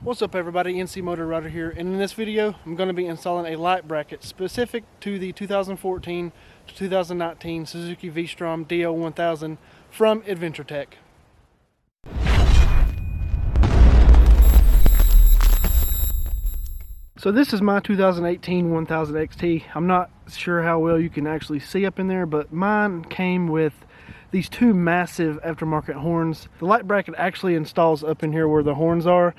What's up everybody, NCmotoRIDER here, and in this video I'm going to be installing a light bracket specific to the 2014 to 2019 Suzuki Vstrom DL1000 from AdventureTech. So this is my 2018 1000XT. I'm not sure how well you can actually see up in there, but mine came with these two massive aftermarket horns. The light bracket actually installs up in here where the horns are.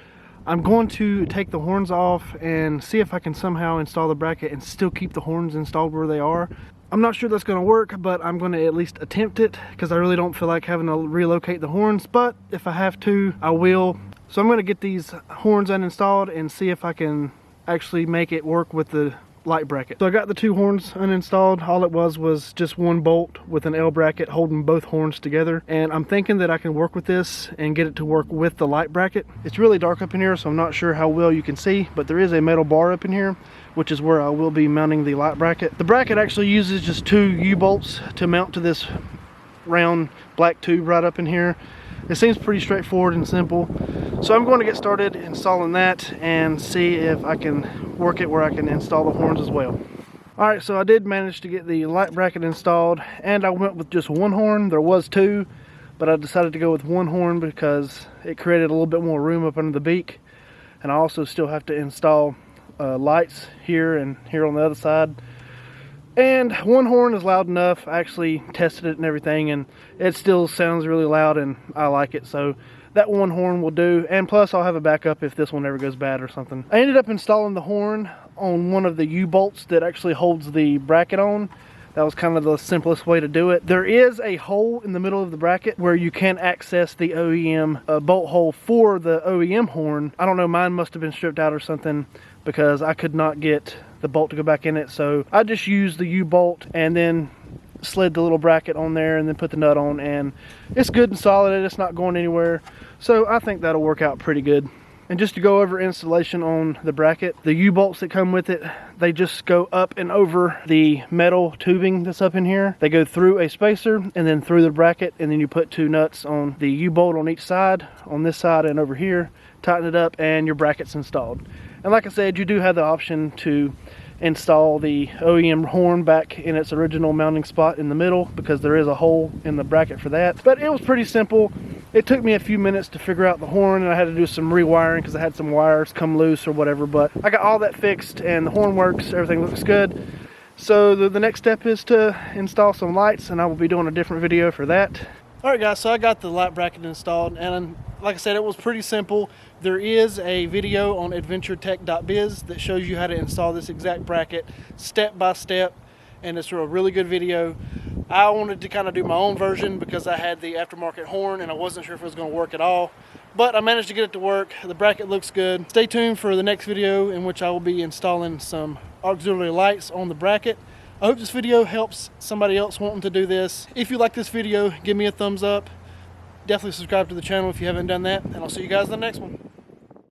I'm going to take the horns off and see if I can somehow install the bracket and still keep the horns installed where they are. I'm not sure that's going to work, but I'm going to at least attempt it because I really don't feel like having to relocate the horns, but if I have to, I will. So I'm going to get these horns uninstalled and see if I can actually make it work with the light bracket. So I got the two horns uninstalled. All it was just one bolt with an L bracket holding both horns together, and I'm thinking that I can work with this and get it to work with the light bracket. It's really dark up in here, so I'm not sure how well you can see, but there is a metal bar up in here, which is where I will be mounting the light bracket. The bracket actually uses just two U-bolts to mount to this round black tube right up in here. It seems pretty straightforward and simple. So I'm going to get started installing that and see if I can work it where I can install the horns as well. Alright, so I did manage to get the light bracket installed, and I went with just one horn. There was two, but I decided to go with one horn because it created a little bit more room up under the beak. And I also still have to install lights here and here on the other side. And one horn is loud enough. I actually tested it and everything, and it still sounds really loud, and I like it. So that one horn will do, and plus I'll have a backup if this one ever goes bad or something. I ended up installing the horn on one of the U-bolts that actually holds the bracket on. That was kind of the simplest way to do it. There is a hole in the middle of the bracket where you can access the OEM bolt hole for the OEM horn. I don't know, mine must have been stripped out or something because I could not get the bolt to go back in it. So I just used the U-bolt and then slid the little bracket on there and then put the nut on, and it's good and solid. It's not going anywhere. So I think that'll work out pretty good. And just to go over installation on the bracket, the U-bolts that come with it, they just go up and over the metal tubing that's up in here. They go through a spacer and then through the bracket, and then you put two nuts on the U-bolt on each side, on this side and over here, tighten it up, and your bracket's installed. And like I said, you do have the option to install the OEM horn back in its original mounting spot in the middle, because there is a hole in the bracket for that. But it was pretty simple. It took me a few minutes to figure out the horn, and I had to do some rewiring because I had some wires come loose or whatever, but I got all that fixed and the horn works. Everything looks good. So the next step is to install some lights, and I will be doing a different video for that. Alright guys, so I got the light bracket installed, and like I said, it was pretty simple. There is a video on AdventureTech.biz that shows you how to install this exact bracket step by step, and it's a really good video. I wanted to kind of do my own version because I had the aftermarket horn and I wasn't sure if it was going to work at all, but I managed to get it to work. The bracket looks good. Stay tuned for the next video in which I will be installing some auxiliary lights on the bracket. I hope this video helps somebody else wanting to do this. If you like this video, give me a thumbs up. Definitely subscribe to the channel if you haven't done that, and I'll see you guys in the next one.